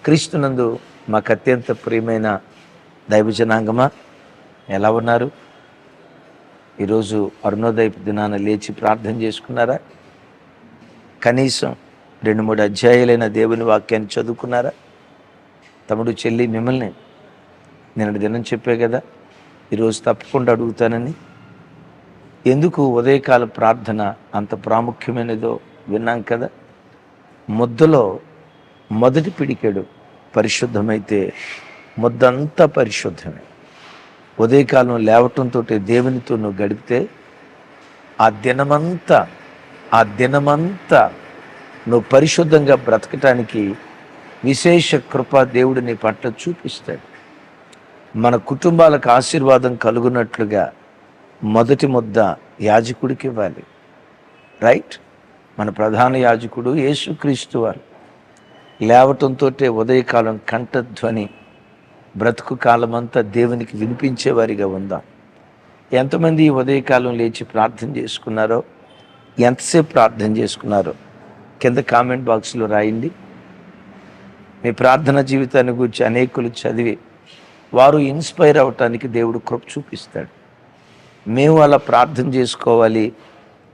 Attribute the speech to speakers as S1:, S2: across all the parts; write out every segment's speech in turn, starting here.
S1: క్రీస్తునందు మాకు అత్యంత ప్రియమైన దైవజనాంగమా, ఎలా ఉన్నారు? ఈరోజు అరుణోదయపు దినాన లేచి ప్రార్థన చేసుకున్నారా? కనీసం 2-3 అధ్యాయాలైన దేవుని వాక్యాన్ని చదువుకున్నారా? తమ్ముడు, చెల్లి, మిమ్మల్ని నేను దినం చెప్పే కదా, ఈరోజు తప్పకుండా అడుగుతానని. ఎందుకు ఉదయకాల ప్రార్థన అంత ప్రాముఖ్యమైనదో విన్నాం కదా. ముద్దలో మొదటి పిడికెడు పరిశుద్ధమైతే ముద్దంతా పరిశుద్ధమే. ఉదయకాలం లేవటంతో దేవునితో నువ్వు గడిపితే ఆ దినమంతా నువ్వు పరిశుద్ధంగా బ్రతకటానికి విశేష కృప దేవుడు నీ పట్ల చూపిస్తాడు. మన కుటుంబాలకు ఆశీర్వాదం కలుగునట్లుగా మొదటి ముద్ద యాజకుడికి ఇవ్వాలి. రైట్? మన ప్రధాన యాజకుడు యేసుక్రీస్తు వారు. లేవటంతో ఉదయకాలం కంఠధ్వని బ్రతుకు కాలమంతా దేవునికి వినిపించేవారిగా ఉందాం. ఎంతమంది ఈ ఉదయకాలం లేచి ప్రార్థన చేసుకున్నారో, ఎంతసేపు ప్రార్థన చేసుకున్నారో కింద కామెంట్ బాక్స్లో రాయండి. మీ ప్రార్థన జీవితాన్ని గురించి అనేకులు చదివి వారు ఇన్స్పైర్ అవటానికి దేవుడు కృప చూపిస్తాడు. మేము అలా ప్రార్థన చేసుకోవాలి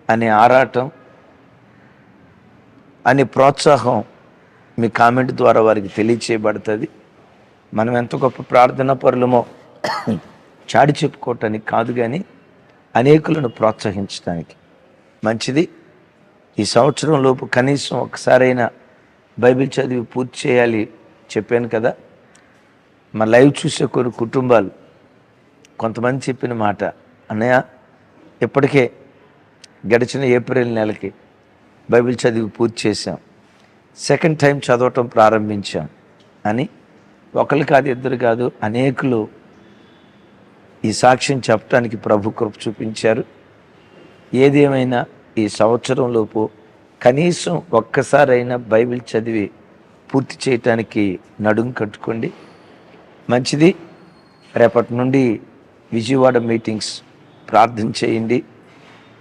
S1: అనే ఆరాటం, అనే ప్రోత్సాహం మీ కామెంట్ ద్వారా వారికి తెలియచేయబడుతుంది. మనం ఎంత గొప్ప ప్రార్థనా పరులమో చాటి చెప్పుకోవటానికి కాదు, కానీ అనేకులను ప్రోత్సహించడానికి. మంచిది. ఈ సంవత్సరం లోపు కనీసం ఒకసారైనా బైబిల్ చదివి పూర్తి చేయాలి చెప్పాను కదా. మా లైవ్ చూసే కొన్ని కుటుంబాలు కొంతమంది చెప్పిన మాట, అన్నయ్య ఇప్పటికే గడిచిన ఏప్రిల్ నెలకి బైబిల్ చదివి పూర్తి చేశాం, సెకండ్ టైం చదవటం ప్రారంభించాం అని ఒకరు కాదు, ఇద్దరు కాదు, అనేకులు ఈ సాక్ష్యం చెప్పడానికి ప్రభు కృప చూపించారు. ఏదేమైనా ఈ సంవత్సరంలోపు కనీసం ఒక్కసారైనా బైబిల్ చదివి పూర్తి చేయటానికి నడుం కట్టుకోండి. మంచిది. రేపటి నుండి విజయవాడ మీటింగ్స్ ప్రార్థన చేయండి.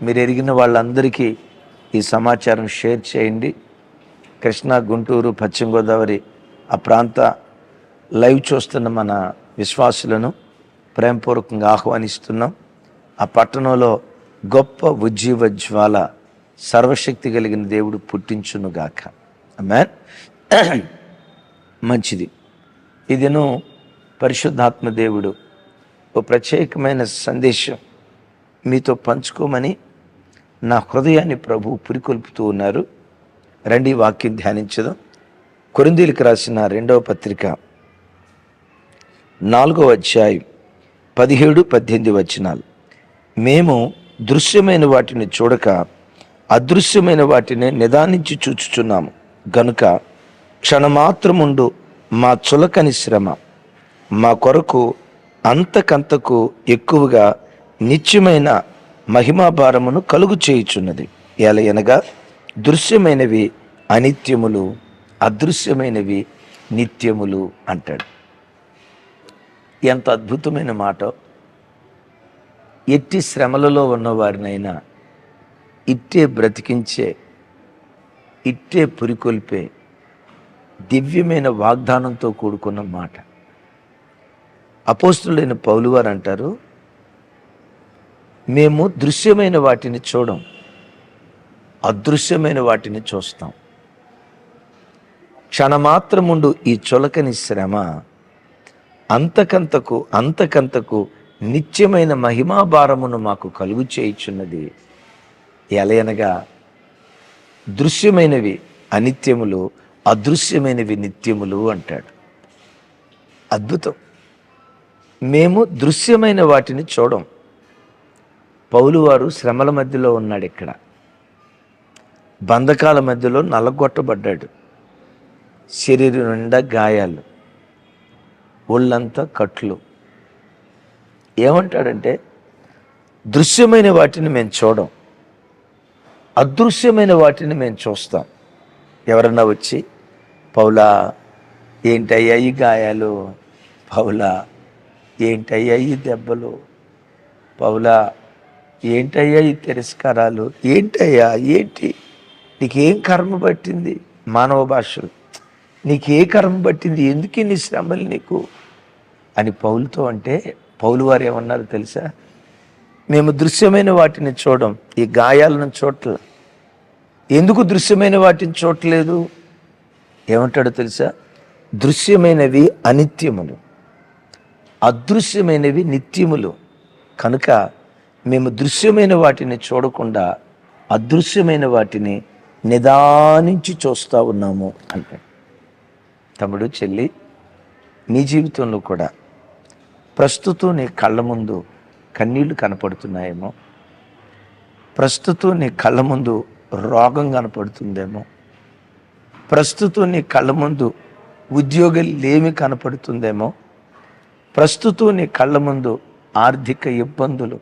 S1: మీరు ఎరిగిన వాళ్ళందరికీ ఈ సమాచారం షేర్ చేయండి. కృష్ణా, గుంటూరు, పశ్చిమ గోదావరి ఆ ప్రాంత లైవ్ చూస్తున్న మన విశ్వాసులను ప్రేమపూర్వకంగా ఆహ్వానిస్తున్నాం. ఆ పట్టణంలో గొప్ప ఉజ్జీవ జ్వాల సర్వశక్తి కలిగిన దేవుడు పుట్టించునుగాక. ఆమేన్. మంచిది. ఈ దినం పరిశుద్ధాత్మ దేవుడు ఓ ప్రత్యేకమైన సందేశం మీతో పంచుకోమని నా హృదయాన్ని ప్రభు పురికొల్పుతూ ఉన్నారు. రండి వాక్యం ధ్యానించదాం. కొరింథీయులకు రాసిన 2వ పత్రిక 4వ అధ్యాయం 17-18 వచనాలు. మేము దృశ్యమైన వాటిని చూడక అదృశ్యమైన వాటిని నిదానించి చూచుచున్నాము గనుక క్షణమాత్రముండు మా చులకని శ్రమ మా కొరకు అంతకంతకు ఎక్కువగా నిత్యమైన మహిమాభారమును కలుగు చేయుచున్నది. ఎలయనగా దృశ్యమైనవి అనిత్యములు, అదృశ్యమైనవి నిత్యములు అంటాడు. ఎంత అద్భుతమైన మాట. ఎట్టి శ్రమలలో ఉన్నవారినైనా ఇట్టే బ్రతికించే, ఇట్టే పురికొల్పే దివ్యమైన వాగ్దానంతో కూడుకున్న మాట. అపోస్తులైన పౌలు వారు అంటారు, మేము దృశ్యమైన వాటిని చూడం, అదృశ్యమైన వాటిని చూస్తాం. క్షణమాత్రముండు ఈ చులకని శ్రమ అంతకంతకు నిత్యమైన మహిమాభారమును మాకు కలుగు చేయుచున్నది. ఎలయనగా దృశ్యమైనవి అనిత్యములు, అదృశ్యమైనవి నిత్యములు అంటాడు. అద్భుతం. మేము దృశ్యమైన వాటిని చూడం. పౌలు వారు శ్రమల మధ్యలో ఉన్నాడు. ఇక్కడ బంధకాల మధ్యలో నలగొట్టబడ్డాడు. శరీరం నిండా గాయాలు, ఒళ్ళంతా కట్లు. ఏమంటాడంటే, దృశ్యమైన వాటిని మేము చూడం, అదృశ్యమైన వాటిని మేము చూస్తాం. ఎవరన్నా వచ్చి, పౌలా ఏంటయ్యా ఈ గాయాలు, పౌలా ఏంటయ్యా ఈ దెబ్బలు, పౌలా ఏంటయ్యా ఈ తిరస్కారాలు, ఏంటయ్యా ఏంటి నీకేం కర్మ పట్టింది, మానవ భాషలు నీకు ఏ కర్మ పట్టింది, ఎందుకు నీ శ్రమలు నీకు అని పౌలుతో అంటే, పౌలు వారు ఏమన్నారు తెలుసా? మేము దృశ్యమైన వాటిని చూడం, ఈ గాయాలను చూడట్ల. ఎందుకు దృశ్యమైన వాటిని చూడలేదు? ఏమంటాడో తెలుసా? దృశ్యమైనవి అనిత్యములు, అదృశ్యమైనవి నిత్యములు. కనుక మేము దృశ్యమైన వాటిని చూడకుండా అదృశ్యమైన వాటిని నిదానించి చూస్తూ ఉన్నాము అంటే. తమ్ముడు, చెల్లి, నీ జీవితంలో కూడా ప్రస్తుతం నీ కళ్ళ ముందు కన్నీళ్లు కనపడుతున్నాయేమో, ప్రస్తుతం నీ కళ్ళ ముందు రోగం కనపడుతుందేమో, ప్రస్తుతం నీ కళ్ళ ముందు ఉద్యోగం లేమి కనపడుతుందేమో, ప్రస్తుతం నీ కళ్ళ ముందు ఆర్థిక ఇబ్బందులు,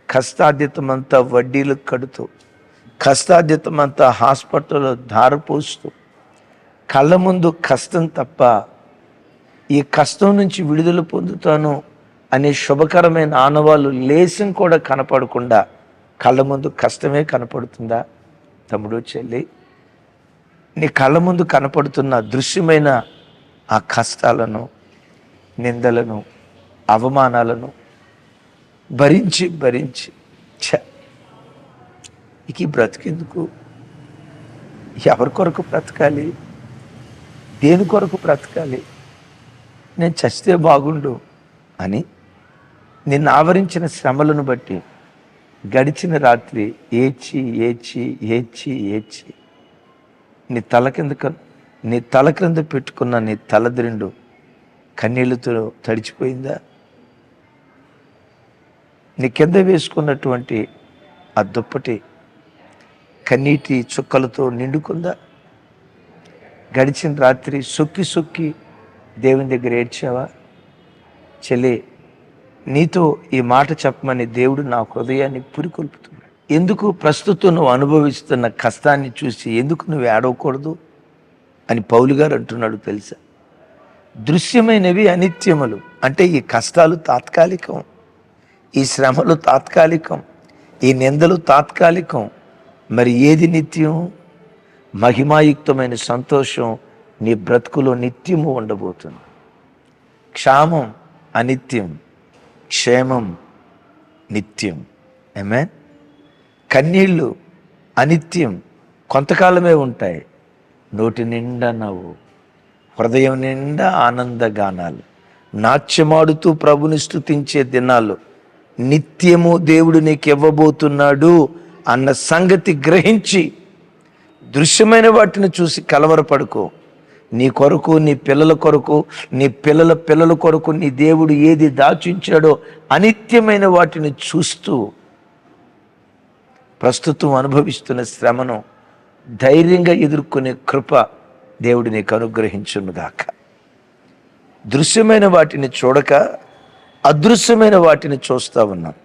S1: కష్టార్జితమంతా వడ్డీలు కడుతూ, కష్టార్జితమంతా హాస్పిటల్లో ధారపోస్తూ, కళ్ళ ముందు కష్టం తప్ప ఈ కష్టం నుంచి విడుదల పొందుతాను అనే శుభకరమైన ఆనవాళ్ళు లేసం కూడా కనపడకుండా కళ్ళ ముందు కష్టమే కనపడుతుందా? తమ్ముడు, చెల్లి, నీ కళ్ళ ముందు కనపడుతున్న దృశ్యమైన ఆ కష్టాలను, నిందలను, అవమానాలను భరించి భరించి ఇక బ్రతికెందుకు? ఎవరి కొరకు బ్రతకాలి? దేని కొరకు బ్రతకాలి? నేను చస్తే బాగుండు అని నిన్ను ఆవరించిన శ్రమలను బట్టి గడిచిన రాత్రి ఏడ్చి ఏడ్చి ఏడ్చి ఏడ్చి నీ తల క్రింద పెట్టుకున్న నీ తలదిరిండు కన్నీళ్లతో తడిచిపోయిందా? నీ కింద వేసుకున్నటువంటి ఆ దుప్పటి కన్నీటి చుక్కలతో నిండుకుందా? గడిచిన రాత్రి సొక్కి సొక్కి దేవుని దగ్గర ఏడ్చావా? చెల్లి, నీతో ఈ మాట చెప్పమని దేవుడు నా హృదయాన్ని పురికొల్పుతున్నాడు. ఎందుకు ప్రస్తుతం నువ్వు అనుభవిస్తున్న కష్టాన్ని చూసి ఎందుకు నువ్వు ఏడవకూడదు అని పౌలు గారు అంటున్నాడు తెలుసా? దృశ్యమైనవి అనిత్యములు అంటే ఈ కష్టాలు తాత్కాలికం, ఈ శ్రమలు తాత్కాలికం, ఈ నిందలు తాత్కాలికం. మరి ఏది నిత్యం? మహిమాయుక్తమైన సంతోషం నీ బ్రతుకులో నిత్యము ఉండబోతుంది. క్షామం అనిత్యం, క్షేమం నిత్యం. ఆమేన్. కన్నీళ్ళు అనిత్యం, కొంతకాలమే ఉంటాయి. నోటి నిండా నవ్వు, హృదయం నిండా ఆనందగానాలు, నాట్యమాడుతూ ప్రభుని స్తుతించే దినాలు నిత్యము దేవుడు నీకు ఇవ్వబోతున్నాడు అన్న సంగతి గ్రహించి దృశ్యమైన వాటిని చూసి కలవరపడుకో. నీ కొరకు, నీ పిల్లల కొరకు, నీ పిల్లల పిల్లల కొరకు నీ దేవుడు ఏది దాచించాడో అనిత్యమైన వాటిని చూస్తూ ప్రస్తుతం అనుభవిస్తున్న శ్రమను ధైర్యంగా ఎదుర్కొనే కృప దేవుడు నీకు అనుగ్రహించునుగాక. దృశ్యమైన వాటిని చూడక అదృశ్యమైన వాటిని చూస్తూ ఉన్నాం.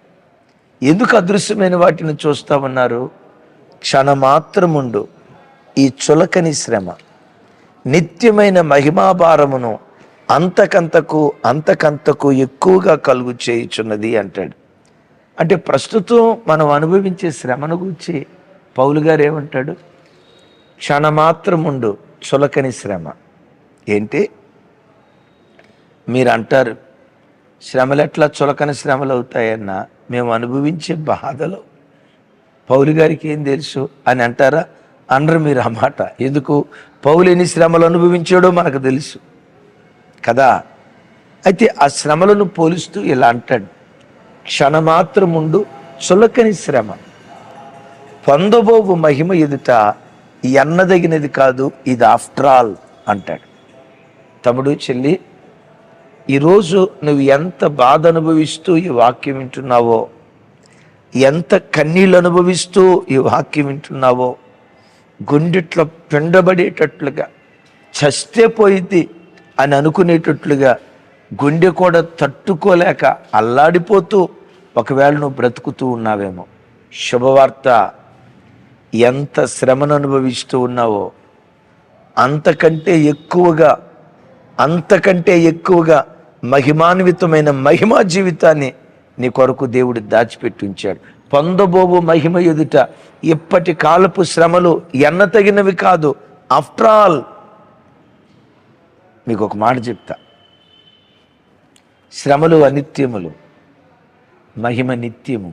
S1: ఎందుకు అదృశ్యమైన వాటిని చూస్తూ ఉన్నారు? క్షణమాత్రముండు ఈ చులకని శ్రమ నిత్యమైన మహిమాభారమును అంతకంతకు ఎక్కువగా కలుగు చేయుచున్నది అంటాడు. అంటే ప్రస్తుతం మనం అనుభవించే శ్రమను గురించి పౌలు గారు ఏమంటాడు? క్షణమాత్రముండు చులకని శ్రమ. ఏంటి మీరు అంటారు, శ్రమలు ఎట్లా చులకని శ్రమలు అవుతాయన్నా? మేము అనుభవించే బాధలు పౌలు గారికి ఏం తెలుసు అని అంటారా? అనరు మీరు ఆ మాట. ఎందుకు? పౌలు ఎన్ని శ్రమలు అనుభవించాడో మనకు తెలుసు కదా. అయితే ఆ శ్రమలను పోలుస్తూ ఇలా అంటాడు, క్షణమాత్రముండు చులకని శ్రమ పొందబోవు మహిమ ఎదుట ఎన్నదగినది కాదు, ఇది ఆఫ్టర్ ఆల్ అంటాడు. తమ్ముడు, చెల్లి, ఈరోజు నువ్వు ఎంత బాధ అనుభవిస్తూ ఈ వాక్యం వింటున్నావో, ఎంత కన్నీళ్ళు అనుభవిస్తూ ఈ వాక్యం వింటున్నావో, గుండెట్లో పిండబడేటట్లుగా చస్తే పోయింది అని అనుకునేటట్లుగా గుండె కూడా తట్టుకోలేక అల్లాడిపోతూ ఒకవేళ నువ్వు బ్రతుకుతూ ఉన్నావేమో, శుభవార్త, ఎంత శ్రమను అనుభవిస్తూ ఉన్నావో అంతకంటే ఎక్కువగా మహిమాన్వితమైన మహిమా జీవితాన్ని నీ కొరకు దేవుడు దాచిపెట్టి ఉంచాడు. పొందబోవు మహిమ ఎదుట ఇప్పటి కాలపు శ్రమలు ఎన్నతగినవి కాదు, ఆఫ్టర్ ఆల్ మీకు ఒక మాట చెప్తా, శ్రమలు అనిత్యములు, మహిమ నిత్యము.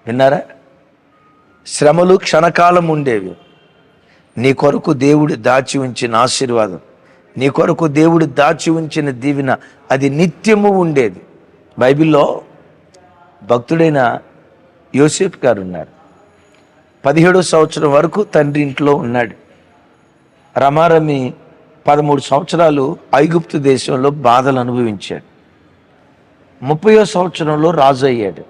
S1: విన్నారా? శ్రమలు క్షణకాలం ఉండేవి. నీ కొరకు దేవుడు దాచి ఉంచిన ఆశీర్వాదం, నీ కొరకు దేవుడు దాచి ఉంచిన దీవెన, అది నిత్యము ఉండేది. బైబిల్లో భక్తుడైన యోసేపు గారు ఉన్నారు. 17వ సంవత్సరం వరకు తండ్రి ఇంట్లో ఉన్నాడు. రమారమి 13 సంవత్సరాలు ఐగుప్తు దేశంలో బాధలు అనుభవించాడు. 30వ సంవత్సరంలో రాజు అయ్యాడు.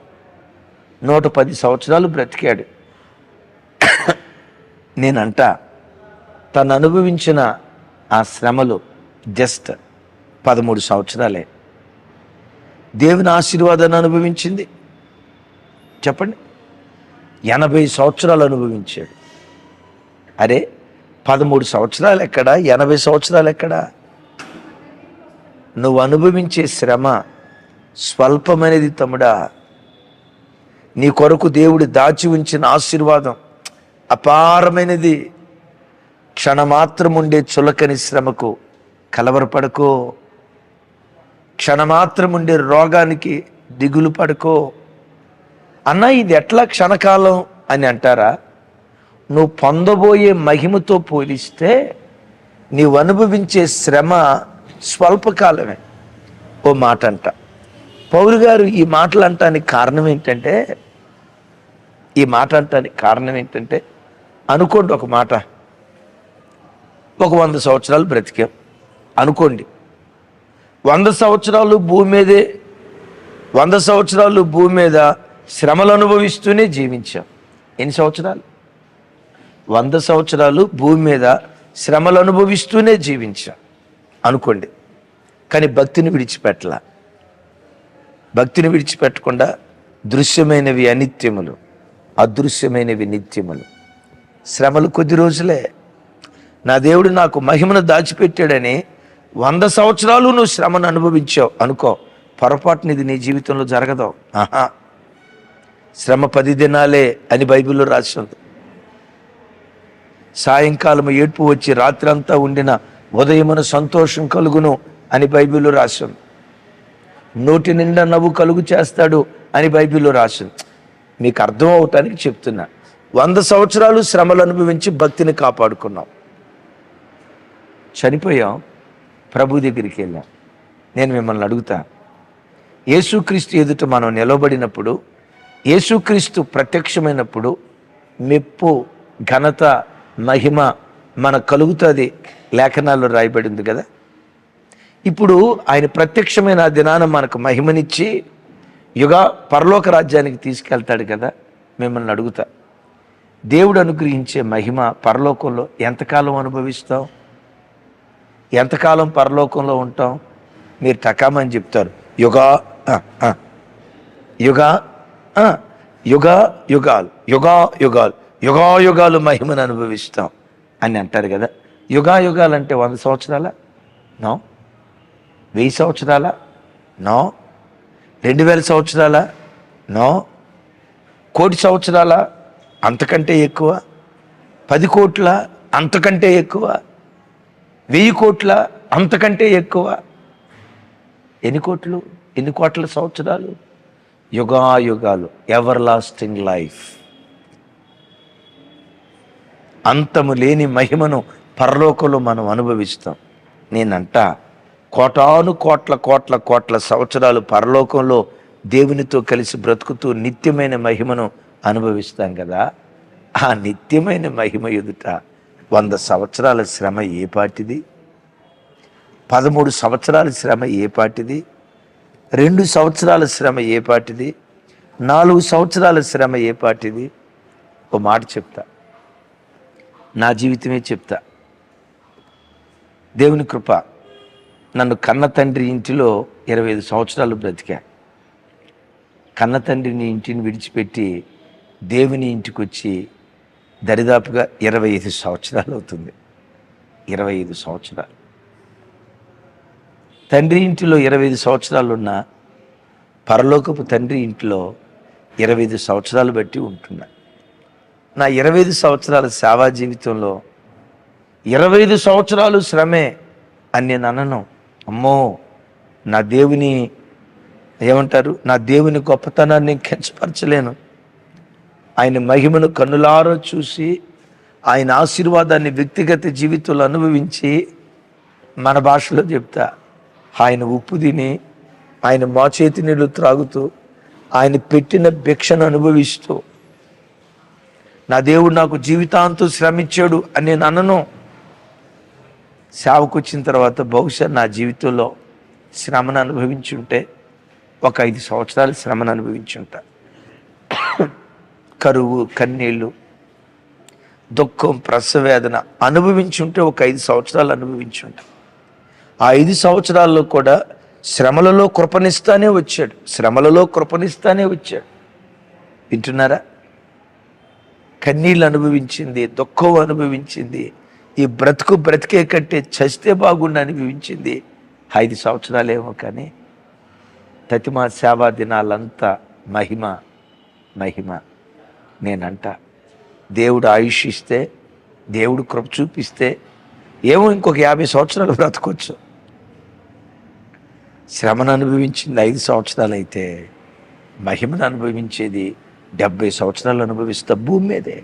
S1: 110 సంవత్సరాలు బ్రతికాడు. నేనంట తను అనుభవించిన ఆ శ్రమలు జస్ట్ 13 సంవత్సరాలే. దేవుని ఆశీర్వాదాన్ని అనుభవించింది చెప్పండి, 80 సంవత్సరాలు అనుభవించాడు. అరే 13 సంవత్సరాలు ఎక్కడా, 80 సంవత్సరాలు ఎక్కడా? నువ్వు అనుభవించే శ్రమ స్వల్పమైనది తమ్ముడా. నీ కొరకు దేవుడు దాచి ఉంచిన ఆశీర్వాదం అపారమైనది. క్షణమాత్రం ఉండే చులకని శ్రమకు కలవరపడకో, క్షణమాత్రం ఉండే రోగానికి దిగులు పడుకో. అన్న ఇది ఎట్లా క్షణకాలం అని అంటారా? నువ్వు పొందబోయే మహిమతో పోలిస్తే నీవు అనుభవించే శ్రమ స్వల్పకాలమే. ఓ మాట అంట పౌలు గారు ఈ మాటలు అంటానికి కారణం ఏంటంటే, అనుకోండి ఒక మాట, ఒక 100 సంవత్సరాలు బ్రతికాం అనుకోండి. 100 సంవత్సరాలు భూమి మీదే, 100 సంవత్సరాలు భూమి మీద శ్రమలు అనుభవిస్తూనే జీవించాం. ఎన్ని సంవత్సరాలు? 100 సంవత్సరాలు భూమి మీద శ్రమలు అనుభవిస్తూనే జీవించాం అనుకోండి. కానీ భక్తిని విడిచిపెట్టకుండా దృశ్యమైనవి అనిత్యములు, అదృశ్యమైనవి నిత్యములు. శ్రమలు కొద్ది రోజులే. నా దేవుడు నాకు మహిమను దాచిపెట్టాడని 100 సంవత్సరాలు నువ్వు శ్రమను అనుభవించావు అనుకో, పొరపాటున ఇది నీ జీవితంలో జరగదు. శ్రమ 10 దినాలే అని బైబిల్లో రాసి ఉంది. సాయంకాలం ఏడ్పు వచ్చి రాత్రి అంతా ఉండిన ఉదయమున సంతోషం కలుగును అని బైబిల్లో రాసి ఉంది. నోటి నిండా నవ్వు కలుగు చేస్తాడు అని బైబిల్లో రాసి ఉంది. మీకు అర్థం అవటానికి చెప్తున్నా. 100 సంవత్సరాలు శ్రమలు అనుభవించి భక్తిని కాపాడుకున్నాం. చనిపోయాం, ప్రభు దగ్గరికి వెళ్ళాం. నేను మిమ్మల్ని అడుగుతా, యేసుక్రీస్తు ఎదుట మనం నిలబడినప్పుడు, యేసుక్రీస్తు ప్రత్యక్షమైనప్పుడు మెప్పు, ఘనత, మహిమ మన కలుగుతుంది. లేఖనాల్లో రాయబడింది కదా. ఇప్పుడు ఆయన ప్రత్యక్షమైన దినాన మనకు మహిమనిచ్చి పరలోక రాజ్యానికి తీసుకెళ్తాడు కదా. మిమ్మల్ని అడుగుతా, దేవుడు అనుగ్రహించే మహిమ పరలోకంలో ఎంతకాలం అనుభవిస్తాం? ఎంతకాలం పరలోకంలో ఉంటాం? మీరు టకామని చెప్తారు, యుగాలు మహిమను అనుభవిస్తాం అని అంటారు కదా. యుగాలు అంటే 100 సంవత్సరాల? నో. 1000 సంవత్సరాల? నో. 2000 సంవత్సరాల? నో. 1,000,000 సంవత్సరాల? అంతకంటే ఎక్కువ. 10 కోట్ల? అంతకంటే ఎక్కువ. 1000 కోట్ల? అంతకంటే ఎక్కువ. ఎన్ని కోట్లు, ఎన్ని కోట్ల సంవత్సరాలు? యుగాలు, ఎవర్ లాస్టింగ్ లైఫ్. అంతము లేని మహిమను పరలోకంలో మనం అనుభవిస్తాం. నేనంట కోటాను కోట్ల సంవత్సరాలు పరలోకంలో దేవునితో కలిసి బ్రతుకుతూ నిత్యమైన మహిమను అనుభవిస్తాం కదా. ఆ నిత్యమైన మహిమ ఎదుట 100 సంవత్సరాల శ్రమ ఏ పాటిది? 13 సంవత్సరాల శ్రమ ఏ పాటిది? 2 సంవత్సరాల శ్రమ ఏ పాటిది? 4 సంవత్సరాల శ్రమ ఏ పాటిది? ఓ మాట చెప్తా, నా జీవితమే చెప్తా. దేవుని కృప, నన్ను కన్న తండ్రి ఇంటిలో 25 సంవత్సరాలు బ్రతికా. కన్న తండ్రిని ఇంటిని విడిచిపెట్టి దేవుని ఇంటికి వచ్చి దరిదాపుగా 25 సంవత్సరాలు అవుతుంది. 25 సంవత్సరాలు. తండ్రి ఇంటిలో 25 సంవత్సరాలు ఉన్న పరలోకపు తండ్రి ఇంటిలో 25 సంవత్సరాలు బట్టి ఉంటున్నా. నా 25 సంవత్సరాల సేవా జీవితంలో 25 సంవత్సరాలు శ్రమే. అని నేను అనను. అమ్మో, నా దేవుని ఏమంటారు, నా దేవుని గొప్పతనాన్ని కించపరచలేను. ఆయన మహిమను కన్నులారా చూసి ఆయన ఆశీర్వాదాన్ని వ్యక్తిగత జీవితంలో అనుభవించి, మన భాషలో చెప్తా, ఆయన ఉప్పు తిని, ఆయన మోచేతి నీళ్ళు త్రాగుతూ, ఆయన పెట్టిన భిక్షను అనుభవిస్తూ, నా దేవుడు నాకు జీవితాంతం శ్రమించాడు అని నేను అనను. సేవకు వచ్చిన తర్వాత బహుశా నా జీవితంలో శ్రమను అనుభవించుంటే ఒక 5 సంవత్సరాలు శ్రమను అనుభవించుంటా. కరువు, కన్నీళ్ళు, దుఃఖం, ప్రసవేదన అనుభవించుంటే ఒక 5 సంవత్సరాలు అనుభవించుంటా. ఆ 5 సంవత్సరాల్లో కూడా శ్రమలలో కృపణిస్తానే వచ్చాడు, శ్రమలలో కృపణిస్తానే వచ్చాడు. వింటున్నారా? కన్నీళ్ళు అనుభవించింది, దుఃఖం అనుభవించింది, ఈ బ్రతికే కంటే చస్తే బాగుండి అనిపించింది 5 సంవత్సరాలేమో. కానీ తతిమా సేవా దినాలంతా మహిమ మహిమ. నేనంట, దేవుడు ఆయుష్ ఇస్తే, దేవుడు కృప చూపిస్తే ఏమో ఇంకొక 50 సంవత్సరాలు బ్రతకొచ్చు. శ్రమను అనుభవించింది 5 సంవత్సరాలు అయితే, మహిమను అనుభవించేది 70 సంవత్సరాలు అనుభవిస్తా భూమి మీదే,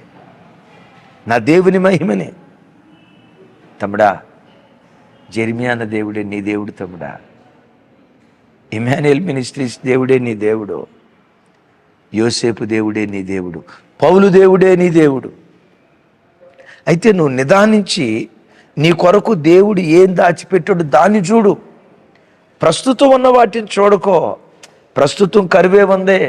S1: నా దేవుని మహిమనే. తమ్ముడా, జెర్మియా అన్న దేవుడే నీ దేవుడు. తమ్ముడా, ఇమ్మాన్యుయల్ మినిస్ట్రీస్ దేవుడే నీ దేవుడు. యోసేపు దేవుడే నీ దేవుడు. పౌలు దేవుడే నీ దేవుడు. అయితే నువ్వు నిదానించి నీ కొరకు దేవుడు ఏం దాచిపెట్టాడు దాన్ని చూడు. ప్రస్తుతం ఉన్న వాటిని చూడకో. ప్రస్తుతం కరువే ఉంది,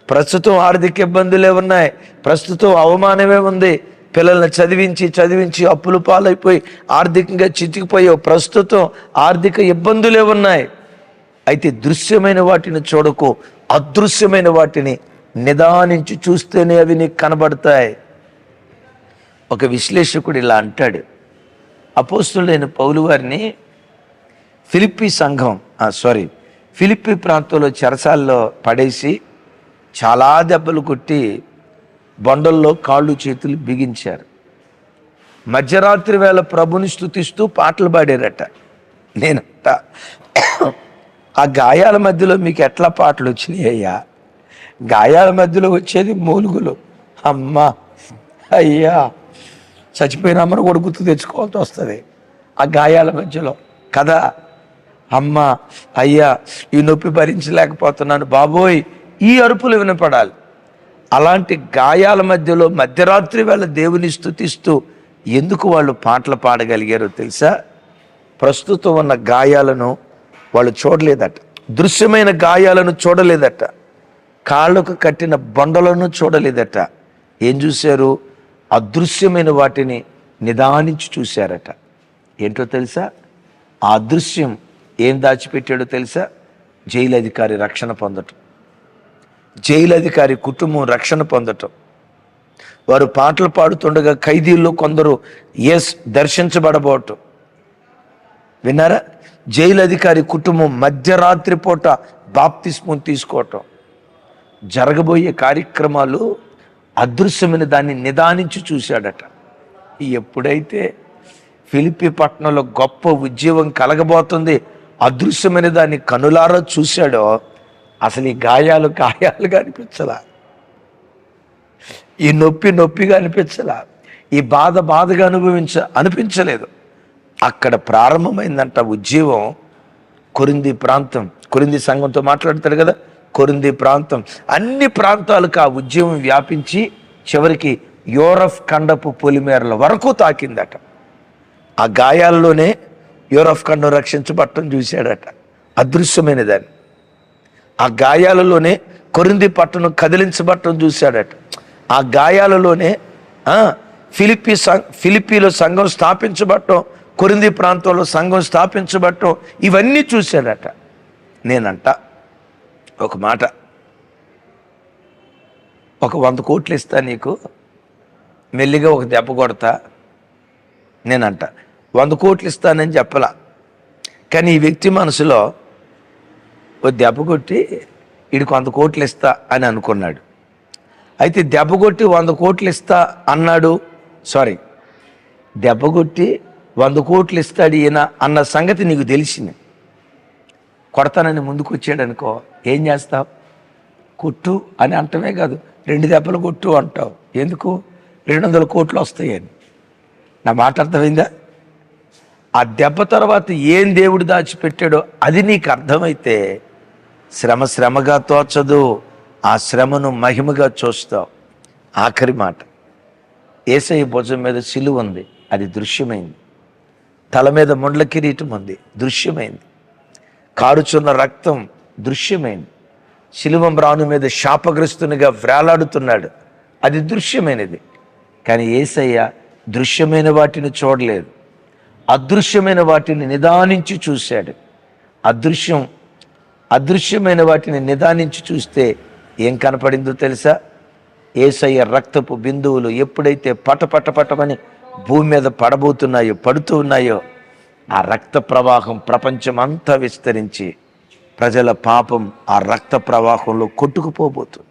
S1: ప్రస్తుతం ఆర్థిక ఇబ్బందులే ఉన్నాయి, ప్రస్తుతం అవమానమే ఉంది, పిల్లల్ని చదివించి అప్పులు పాలైపోయి ఆర్థికంగా చితికిపోయావు, ప్రస్తుతం ఆర్థిక ఇబ్బందులే ఉన్నాయి. అయితే దృశ్యమైన వాటిని చూడకు, అదృశ్యమైన వాటిని నిదానించి చూస్తేనే అవి నీకు కనబడతాయి. ఒక విశ్లేషకుడు ఇలా అంటాడు, అపోస్తులైన పౌలు వారిని ఫిలిప్పీ ప్రాంతంలో చెరసాల్లో పడేసి చాలా దెబ్బలు కొట్టి బొండల్లో కాళ్ళు చేతులు బిగించారు. మధ్యరాత్రి వేళ ప్రభుని స్తుతిస్తూ పాటలు పాడారట. నేనంట, ఆ గాయాల మధ్యలో మీకు ఎట్లా పాటలు వచ్చినాయి అయ్యా? గాయాల మధ్యలో వచ్చేది మూలుగులు. అమ్మా అయ్యా, చచ్చిపోయిన అమ్మను కూడా గుర్తు తెచ్చుకోవాల్సి వస్తుంది ఆ గాయాల మధ్యలో కదా. అమ్మ అయ్యా, ఈ నొప్పి భరించలేకపోతున్నాను బాబోయ్, ఈ అరుపులు వినపడాలి. అలాంటి గాయాల మధ్యలో మధ్యరాత్రి వేళ దేవుని స్తుతిస్తూ ఎందుకు వాళ్ళు పాటలు పాడగలిగారో తెలుసా? ప్రస్తుతం ఉన్న గాయాలను వాళ్ళు చూడలేదట, దృశ్యమైన గాయాలను చూడలేదట, కాళ్ళకు కట్టిన బండలను చూడలేదట. ఏం చూశారు? అదృశ్యమైన వాటిని నిదానించి చూశారట. ఏంటో తెలుసా? ఆ అదృశ్యం ఏం దాచిపెట్టాడో తెలుసా? జైలు అధికారి రక్షణ పొందటం, జైలు అధికారి కుటుంబం రక్షణ పొందటం. వారు పాటలు పాడుతుండగా ఖైదీల్లో కొందరు దర్శించబడబోవటం. విన్నారా? జైలు అధికారి కుటుంబం మధ్యరాత్రి పూట బాప్తిస్మం తీసుకోవటం. జరగబోయే కార్యక్రమాలు అదృశ్యమైన దాన్ని నిదానించి చూశాడట. ఎప్పుడైతే ఫిలిప్పీ పట్టణంలో గొప్ప ఉద్యోగం కలగబోతుంది, అదృశ్యమైన దాన్ని కనులారా చూశాడో అసలు ఈ గాయాలుగా అనిపించలా, ఈ నొప్పిగా అనిపించలా, ఈ బాధగా అనిపించలేదు. అక్కడ ప్రారంభమైందంట ఉద్యోగం. కొరింథీ ప్రాంతం, కొరింథీ సంఘంతో మాట్లాడతాడు కదా, కొరింథీ ప్రాంతం, అన్ని ప్రాంతాలకు ఆ ఉద్యమం వ్యాపించి చివరికి యూరప్ ఖండపు పొలిమేరల వరకు తాకిందట. ఆ గాయాల్లోనే యూరప్ ఖండం రక్షించబట్టం చూశాడట, అదృశ్యమైన దాన్ని. ఆ గాయాలలోనే కొరింథీ పట్టణం కదిలించబట్టం చూశాడట. ఆ గాయాలలోనే ఫిలిప్పీలో సంఘం స్థాపించబట్టం, కొరింథీ ప్రాంతంలో సంఘం స్థాపించబట్టం, ఇవన్నీ చూశాడట. నేనంట, ఒక మాట, ఒక 100 కోట్లు ఇస్తా నీకు, మెల్లిగా ఒక దెబ్బ కొడతా. నేనంట 100 కోట్లు ఇస్తానని చెప్పలా, కానీ ఈ వ్యక్తి మనసులో ఓ దెబ్బ కొట్టి వీడికి 100 కోట్లు ఇస్తా అని అనుకున్నాడు. అయితే దెబ్బ కొట్టి 100 కోట్లు ఇస్తా అన్నాడు, దెబ్బ కొట్టి 100 కోట్లు ఇస్తాడు ఈయన అన్న సంగతి నీకు తెలిసింది. కొడతానని ముందుకు వచ్చాడు అనుకో, ఏం చేస్తావు? కొట్టు అని అంటమే కాదు, 2 దెబ్బలు కొట్టు అంటావు. ఎందుకు? 200 కోట్లు వస్తాయని. నా మాట అర్థమైందా? ఆ దెబ్బ తర్వాత ఏం దేవుడు దాచిపెట్టాడో అది నీకు అర్థమైతే శ్రమ శ్రమగా తోచదు, ఆ శ్రమను మహిమగా చూస్తావు. ఆఖరి మాట, యేసయ్య భుజం మీద సిలువ ఉంది, అది దృశ్యమైంది. తల మీద ముండ్ల కిరీటం ఉంది, దృశ్యమైంది. కారుచున్న రక్తం దృశ్యమైంది. సిలువ మ్రాను మీద శాపగ్రస్తునిగా వేలాడుతున్నాడు, అది దృశ్యమైనది. కానీ యేసయ్య దృశ్యమైన వాటిని చూడలేదు, అదృశ్యమైన వాటిని నిదానించి చూశాడు. అదృశ్యమైన వాటిని నిదానించి చూస్తే ఏం కనపడిందో తెలుసా? యేసయ్య రక్తపు బిందువులు ఎప్పుడైతే పటపటపటమని భూమి మీద పడుతూ ఉన్నాయో, ఆ రక్త ప్రవాహం ప్రపంచం అంతా విస్తరించి ప్రజల పాపం ఆ రక్త ప్రవాహంలో కొట్టుకుపోబోతుంది.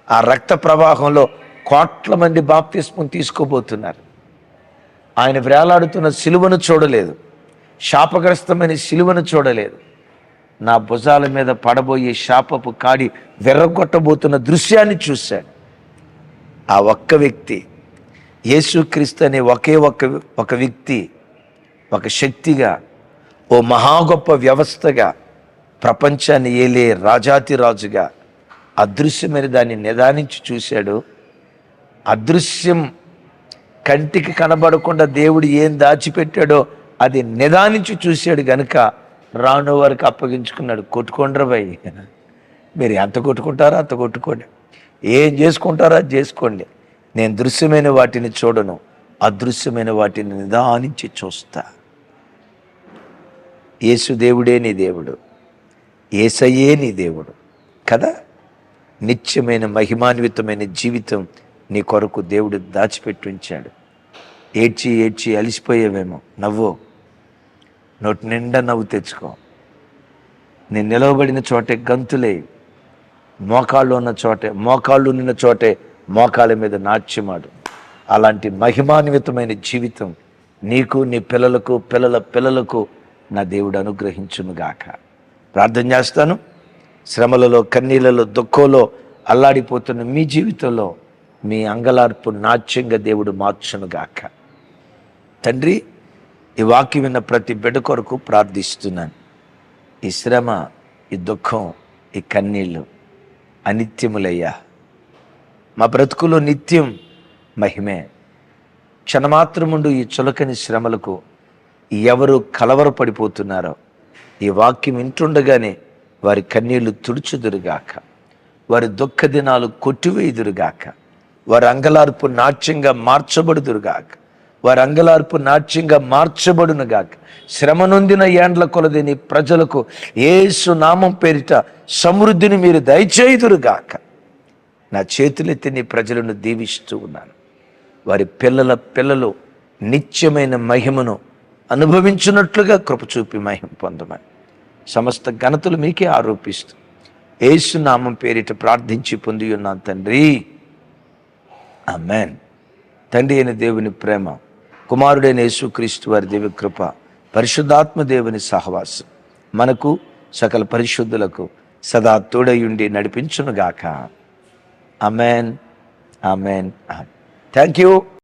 S1: ఆ రక్త ప్రవాహంలో కోట్ల మంది బాప్తిస్మం తీసుకోబోతున్నారు. ఆయన వేలాడుతున్న సిలువను చూడలేదు, శాపగ్రస్తమైన సిలువను చూడలేదు. నా భుజాల మీద పడబోయే శాపపు కాడి వెర్రగొట్టబోతున్న దృశ్యాన్ని చూశాడు. ఆ ఒక్క వ్యక్తి, యేసుక్రీస్తు అనే ఒక వ్యక్తి, ఒక శక్తిగా, ఓ మహా గొప్ప వ్యవస్థగా, ప్రపంచాన్ని ఏలే రాజాతిరాజుగా అదృశ్యమైన దాన్ని నిదానించి చూశాడు. అదృశ్యం కంటికి కనబడకుండా దేవుడు ఏం దాచిపెట్టాడో అది నిదానించి చూశాడు గనుక రాను వారికి అప్పగించుకున్నాడు. కొట్టుకోండ్రా భయ్, మీరు ఎంత కొట్టుకుంటారో అంత కొట్టుకోండి, ఏం చేసుకుంటారో అది చేసుకోండి. నేను దృశ్యమైన వాటిని చూడను, అదృశ్యమైన వాటిని నిదానించి చూస్తా. యేసు దేవుడే నీ దేవుడు, యేసయ్యే నీ దేవుడు కదా. నిత్యమైన మహిమాన్వితమైన జీవితం నీ కొరకు దేవుడు దాచిపెట్టి ఉంచాడు. ఏడ్చి ఏడ్చి అలిసిపోయేవేమో, నవ్వు, నోటి నిండా నవ్వు తెచ్చుకో. నేను నిలవబడిన చోటే గంతులే, మోకాళ్ళు ఉన్న చోటే మోకాళ్ళ మీద నాట్యమాడు. అలాంటి మహిమాన్వితమైన జీవితం నీకు, నీ పిల్లలకు, పిల్లల పిల్లలకు నా దేవుడు అనుగ్రహించునుగాక. ప్రార్థన చేస్తాను. శ్రమలలో, కన్నీళ్ళలో, దుఃఖంలో అల్లాడిపోతున్న మీ జీవితంలో మీ అంగలార్పు నాట్యంగా దేవుడు మార్చునుగాక. తండ్రి, ఈ వాక్యం విన్న ప్రతి బిడ్డ కొరకు ప్రార్థిస్తున్నాను. ఈ శ్రమ, ఈ దుఃఖం, ఈ కన్నీళ్ళు అనిత్యములయ్యా. మా బ్రతుకులో నిత్యం మహిమే. క్షణమాత్రముండు ఈ చులకని శ్రమలకు ఎవరు కలవరపడిపోతున్నారో ఈ వాక్యం వింటుండగానే వారి కన్నీళ్లు తుడుచుదురుగాక, వారి దుఃఖ దినాలు కొట్టివేయుదురుగాక, వారి అంగలార్పు నాట్యంగా మార్చబడుదురుగాక, వారి అంగలార్పు నాట్యంగా మార్చబడునుగాక. శ్రమ నొందిన ఏండ్ల కొలది నీ ప్రజలకు యేసు నామం పేరిట సమృద్ధిని మీరు దయచేయుదురుగాక. నా చేతులెత్తి నీ ప్రజలను దీవిస్తూ ఉన్నాను. వారి పిల్లలు నిత్యమైన మహిమను అనుభవించినట్లుగా కృప చూపి మహిమ పొందమని సమస్త ఘనతలు మీకే ఆరోపిస్తూ యేసు నామం పేరిట ప్రార్థించి పొంది ఉన్నాను తండ్రి, ఆమేన్. తండ్రి అయిన దేవుని ప్రేమ, కుమారుడైన యేసుక్రీస్తు వారి దివ్య కృప, పరిశుద్ధాత్మ దేవుని సహవాసం మనకు సకల పరిశుద్ధులకు సదా తోడయుండి నడిపించునుగాక. ఆమేన్, ఆమేన్. Thank you.